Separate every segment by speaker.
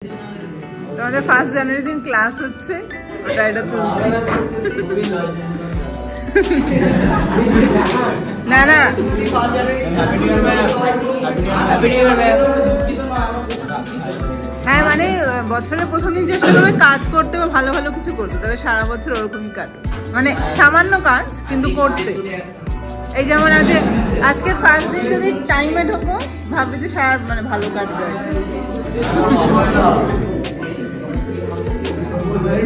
Speaker 1: তোমাদের 1 জানুয়ারি দিন ক্লাস হচ্ছে, ওটা এটা তুলছি। না না হ্যাঁ, মানে বছরের প্রথম দিন চেষ্টা করবে কাজ করতে বা ভালো ভালো কিছু করতে, তাহলে সারা বছর ওরকমই কাটবে। মানে সামান্য কাজ কিন্তু করতে। এই যেমন আজকে ফার্স্ট দিন যদি টাইমে ঢোকো, ভাববে যে সারা মানে ভালো কাটবে।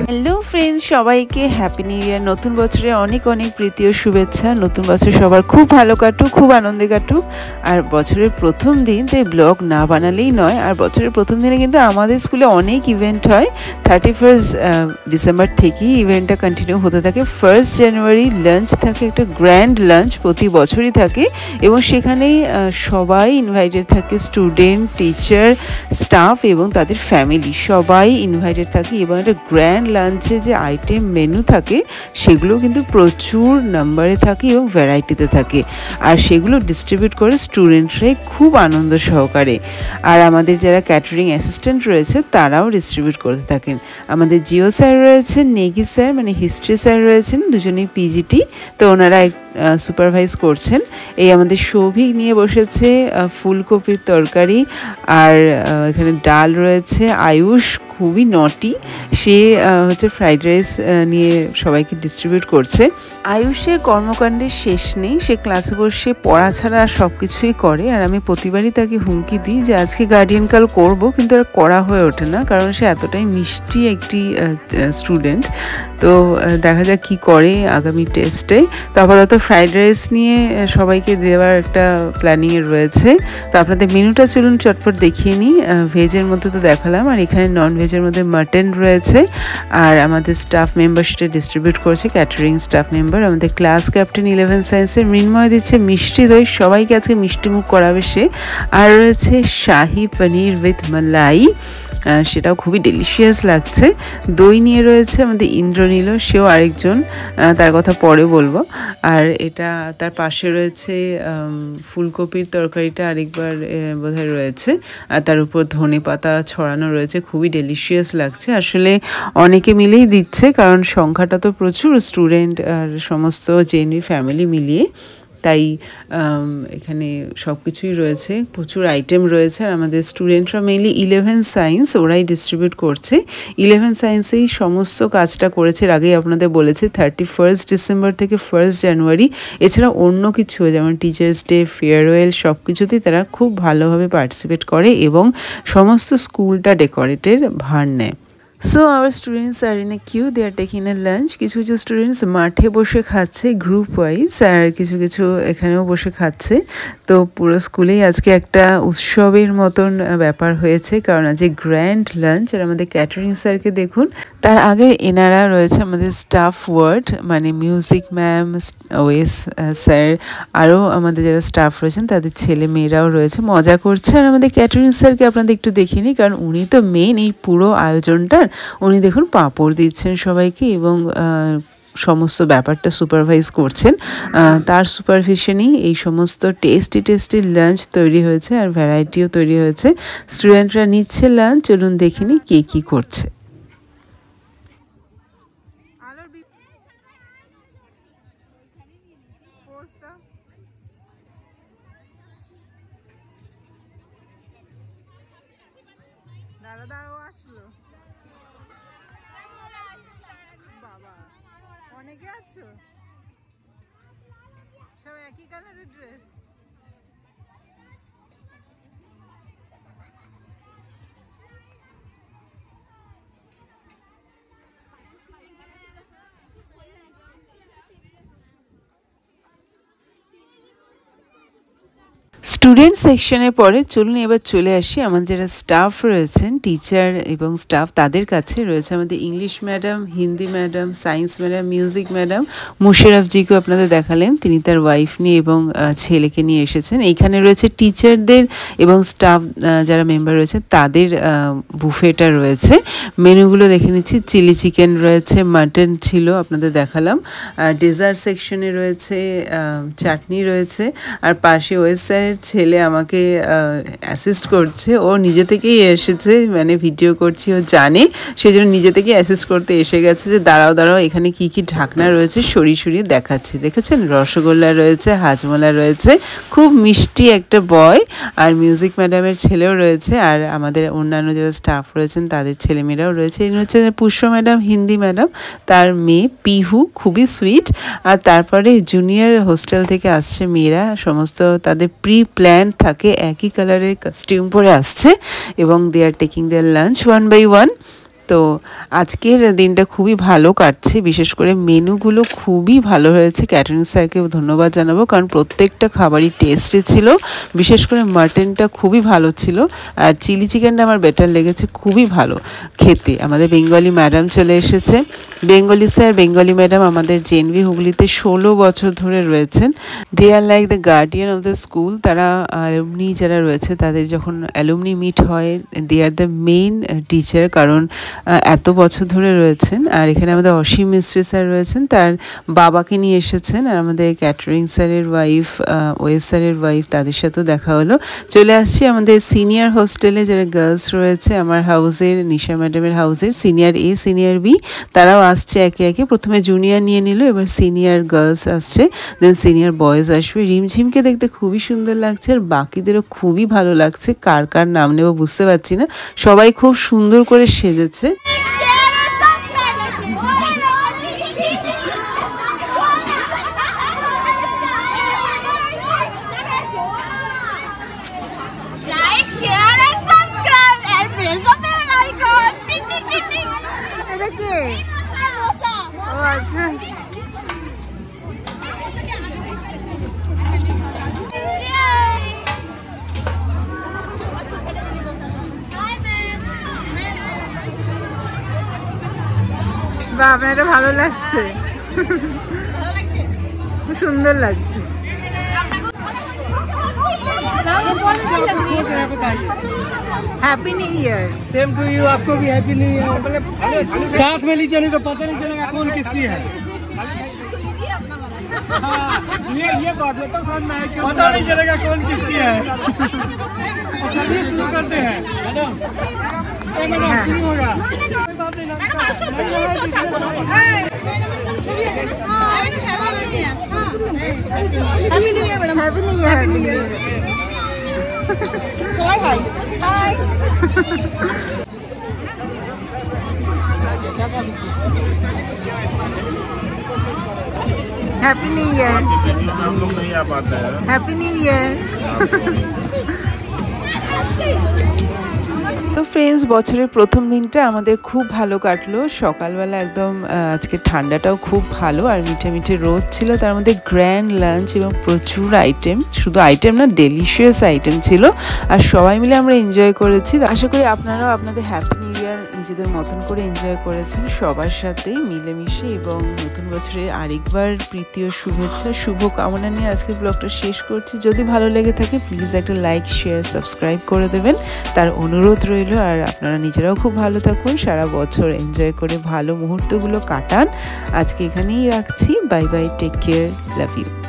Speaker 2: হ্যালো ফ্রেন্ডস, সবাইকে হ্যাপি নিউ ইয়ার। নতুন বছরে অনেক অনেক প্রীতি ও শুভেচ্ছা। নতুন বছর সবার খুব ভালো কাটুক, খুব আনন্দে কাটুক। আর বছরের প্রথম দিন তাই ব্লগ না বানালেই নয়। আর বছরের প্রথম দিনে কিন্তু আমাদের স্কুলে অনেক ইভেন্ট হয়। 31 ডিসেম্বর থেকেই ইভেন্টটা কন্টিনিউ হতে থাকে। 1 জানুয়ারি লাঞ্চ থাকে, একটা গ্র্যান্ড লাঞ্চ প্রতি বছরই থাকে, এবং সেখানেই সবাই ইনভাইটেড থাকে, স্টুডেন্ট, টিচার, স্টাফ এবং তাদের ফ্যামিলি সবাই ইনভাইটেড থাকে। এবং একটা গ্র্যান্ড লাঞ্চে যে আইটেম মেনু থাকে সেগুলো কিন্তু প্রচুর নাম্বারে থাকে এবং ভ্যারাইটিতে থাকে, আর সেগুলো ডিস্ট্রিবিউট করে স্টুডেন্টরাই খুব আনন্দ সহকারে। আর আমাদের যারা ক্যাটারিং অ্যাসিস্ট্যান্ট রয়েছে তারাও ডিস্ট্রিবিউট করতে থাকেন। আমাদের জিও স্যার রয়েছেন, নেগি স্যার মানে হিস্ট্রি স্যার রয়েছেন, দুজনেই পিজিটি, তো ওনারা সুপারভাইজ করছেন। এই আমাদের সৌভিক নিয়ে বসেছে ফুলকপির তরকারি, আর এখানে ডাল রয়েছে। আয়ুষ খুবই নটি, সে হচ্ছে ফ্রাইড রাইস নিয়ে সবাইকে ডিস্ট্রিবিউট করছে। আয়ুষের কর্মকাণ্ডের শেষ নেই, সে ক্লাসে বসে পড়া ছাড়া আর সব কিছুই করে। আর আমি প্রতিবারই তাকে হুমকি দিই যে আজকে গার্ডিয়ান কাল করবো, কিন্তু আর করা হয়ে ওঠে না, কারণ সে এতটাই মিষ্টি একটি স্টুডেন্ট। তো দেখা যাক কী করে আগামী টেস্টে। তো আপাতত ফ্রাইড রাইস নিয়ে সবাইকে দেওয়ার একটা প্ল্যানিংয়ে রয়েছে। তো আপনাদের মেনুটা চলুন চটপট দেখিয়ে নিই। ভেজের মধ্যে তো দেখালাম, আর এখানে নন ভেজের মধ্যে মাটন রয়েছে। আর আমাদের স্টাফ মেম্বার সেটা ডিস্ট্রিবিউট করছে, ক্যাটারিং স্টাফ মেম্বার। আমাদের ক্লাস ক্যাপ্টেন 11 সায়েন্সের মৃন্ময় দিচ্ছে মিষ্টি দই, সবাইকে আজকে মিষ্টি মুখ করাবে সে। আর রয়েছে শাহি পনির উইথ মালাই, সেটাও খুবই ডেলিশিয়াস লাগছে। দই নিয়ে রয়েছে আমাদের ইন্দ্রনীল, সেও আরেকজন, তার কথা পরে বলবো। আর এটা তার পাশে রয়েছে ফুলকপির তরকারিটা আরেকবার বোধহয় রয়েছে, আর তার উপর ধনে পাতা ছড়ানো রয়েছে, খুবই ডেলিশিয়াস লাগছে। আসলে অনেকে মিলেই দিচ্ছে, কারণ সংখ্যাটা তো প্রচুর, স্টুডেন্ট আর সমস্ত জেএনইউ ফ্যামিলি মিলিয়ে, তাই এখানে সব কিছুই রয়েছে, প্রচুর আইটেম রয়েছে। আর আমাদের স্টুডেন্টরা মেইনলি 11 সায়েন্স, ওরাই ডিস্ট্রিবিউট করছে। 11 সায়েন্সেই সমস্ত কাজটা করেছে, এর আগেই আপনাদের বলেছে 31 ডিসেম্বর থেকে 1 জানুয়ারি। এছাড়া অন্য কিছু যেমন টিচার্স ডে, ফেয়ারওয়েল, সব কিছুতেই তারা খুব ভালোভাবে পার্টিসিপেট করে এবং সমস্ত স্কুলটা ডেকোরেটের ভার নেয়। So our students are in a queue, they are taking a lunch. কিছু কিছু স্টুডেন্টস মাঠে বসে খাচ্ছে গ্রুপ ওয়াইজ, আর কিছু কিছু এখানেও বসে খাচ্ছে। তো পুরো স্কুলেই আজকে একটা উৎসবের মতন ব্যাপার হয়েছে, কারণ আজকে গ্র্যান্ড লাঞ্চ। আর আমাদের ক্যাটারিং স্যারকে দেখুন, তার আগে এনারা রয়েছে আমাদের স্টাফ ওয়ার্ড, মানে মিউজিক ম্যাম, ওয়েস স্যার, আরও আমাদের যারা স্টাফ রয়েছেন তাদের ছেলে মেয়েরাও রয়েছে, মজা করছে। আর আমাদের ক্যাটারিং স্যারকে আপনাদের একটু দেখিয়ে নিই, কারণ উনি তো মেন এই পুরো আয়োজনটার। উনি দেখুন পাঁপড় দিচ্ছেন সবাইকে এবং সমস্ত ব্যাপারটা সুপারভাইজ করছেন। তার সুপারভিশনেই এই সমস্ত টেস্টি লাঞ্চ তৈরি হয়েছে, আর ভ্যারাইটিও তৈরি হয়েছে। স্টুডেন্টরা নিচ্ছে লাঞ্চ, চলুন দেখিনি কে কী করছে।
Speaker 1: দাদাও আসলো, বাবা অনেকে আছো, সব একই কালারের ড্রেস।
Speaker 2: স্টুডেন্ট সেকশনের পরে চলুন এবার চলে আসি আমাদের যারা স্টাফ রয়েছেন, টিচার এবং স্টাফ, তাদের কাছে রয়েছে আমাদের English madam, Hindi madam, science madam, music madam. মুশারফজিকেও আপনাদের দেখালেন, তিনি তার ওয়াইফ নিয়ে এবং ছেলেকে নিয়ে এসেছেন। এইখানে রয়েছে টিচারদের এবং স্টাফ যারা মেম্বার রয়েছে তাদের বুফেটা রয়েছে। মেনুগুলো দেখে নিচ্ছি, চিলি চিকেন রয়েছে, মাটন ছিল আপনাদের দেখালাম, ডেজার্ট সেকশনে রয়েছে চাটনি রয়েছে, আর পাশে ওয়েস স্যারের ছেলে আমাকে অ্যাসিস্ট করছে, ও নিজে থেকেই এসেছে, মানে ভিডিও করছি ও জানে, সেই জন্য নিজে থেকেই অ্যাসিস্ট করতে এসে গেছে যে দাঁড়াও এখানে কি কি ঢাকনা রয়েছে সরিয়ে দেখাচ্ছি। দেখেছেন রসগোল্লা রয়েছে, হাজমোলা রয়েছে, খুব মিষ্টি একটা বয়, আর মিউজিক ম্যাডামের ছেলেও রয়েছে, আর আমাদের অন্যান্য যারা স্টাফ রয়েছেন তাদের ছেলেমেয়েরাও রয়েছে। ইনি হচ্ছে পুষ্প ম্যাডাম, হিন্দি ম্যাডাম, তার মেয়ে পিহু, খুবই সুইট। আর তারপরে জুনিয়র হোস্টেল থেকে আসছে মেয়েরা, সমস্ত তাদের প্রি প্ল্যান থাকে, একই কালারের কস্টিউম পরে আসছে এবং they are taking their lunch 1 by 1। তো আজকের দিনটা খুবই ভালো কাটছে, বিশেষ করে মেনুগুলো খুবই ভালো হয়েছে। ক্যাটারিং স্যারকেও ধন্যবাদ জানাবো, কারণ প্রত্যেকটা খাবারই টেস্টে ছিল, বিশেষ করে মাটনটা খুবই ভালো ছিল, আর চিলি চিকেনটা আমার বেটার লেগেছে, খুবই ভালো খেতে। আমাদের বেঙ্গলি ম্যাডাম চলে এসেছে, বেঙ্গলি স্যার, বেঙ্গলি ম্যাডাম আমাদের জেএনভি হুগলিতে 16 বছর ধরে রয়েছেন। They are like the guardian of the school. তারা অ্যালুমনি যারা রয়েছে তাদের যখন অ্যালুমনি মিট হয়, they are the main teacher, কারণ এত বছর ধরে রয়েছেন। আর এখানে আমাদের অসীম মিস্ত্রি স্যার রয়েছেন, তার বাবাকে নিয়ে এসেছেন, আর আমাদের ক্যাটারিং স্যারের ওয়াইফ, ওয়েস স্যারের ওয়াইফ, তাদের সাথেও দেখা হলো। চলে আসছি আমাদের সিনিয়র হোস্টেলে যারা গার্লস রয়েছে, আমার হাউসের, নিশা ম্যাডামের হাউসের সিনিয়র এ, সিনিয়র বি, তারাও আসছে একে একে। প্রথমে জুনিয়র নিয়ে নিল, এবার সিনিয়র গার্লস আসছে, দেন সিনিয়র বয়েজ আসবে। রিমঝিমকে দেখতে খুবই সুন্দর লাগছে, আর বাকিদেরও খুবই ভালো লাগছে। কার কার নাম নেব বুঝতে পারছি না, সবাই খুব সুন্দর করে সেজেছে।
Speaker 1: বা আপনার এটা ভালো লাগছে, খুব সুন্দর লাগছে। Happy new year.
Speaker 3: Same to you, आपको भी हैप्पी न्यू ईयर। साथ में लीजिए, नहीं तो पता नहीं चलेगा कौन किसकी है। ये बात है, तो पता नहीं चलेगा कौन किसकी है। चलिए शुरू करते हैं मैडम, शुरू होगा। कोई बात नहीं,
Speaker 1: happy new year madam, happy new year, happy new year. সবাই hi hi, happy new year. हम लोग नहीं आ पाते हैं। Happy new year.
Speaker 2: তো ফ্রেন্ডস, বছরের প্রথম দিনটা আমাদের খুব ভালো কাটলো। সকালবেলা একদম আজকে ঠান্ডাটাও খুব ভালো, আর মিঠে মিঠে রোদ ছিল, তার মধ্যে গ্র্যান্ড লাঞ্চ এবং প্রচুর আইটেম, শুধু আইটেম না, ডেলিশিয়াস আইটেম ছিল, আর সবাই মিলে আমরা এনজয় করেছি। আশা করি আপনারাও আপনাদের হ্যাপি নিউ ইয়ার নিজেদের মতন করে এনজয় করেছেন সবার সাথেই মিলেমিশে। এবং নতুন বছরের আরেকবার প্রীতি ও শুভেচ্ছা, শুভ কামনা নিয়ে আজকের ব্লগটা শেষ করছি। যদি ভালো লেগে থাকে প্লিজ একটা লাইক, শেয়ার, সাবস্ক্রাইব করে দেবেন, তার অনুরোধ রইল। আর আপনারা নিজেরাও খুব ভালো থাকুন, সারা বছর এনজয় করে ভালো মুহূর্তগুলো কাটান। আজকে এখানেই রাখছি, bye bye, take care, love you.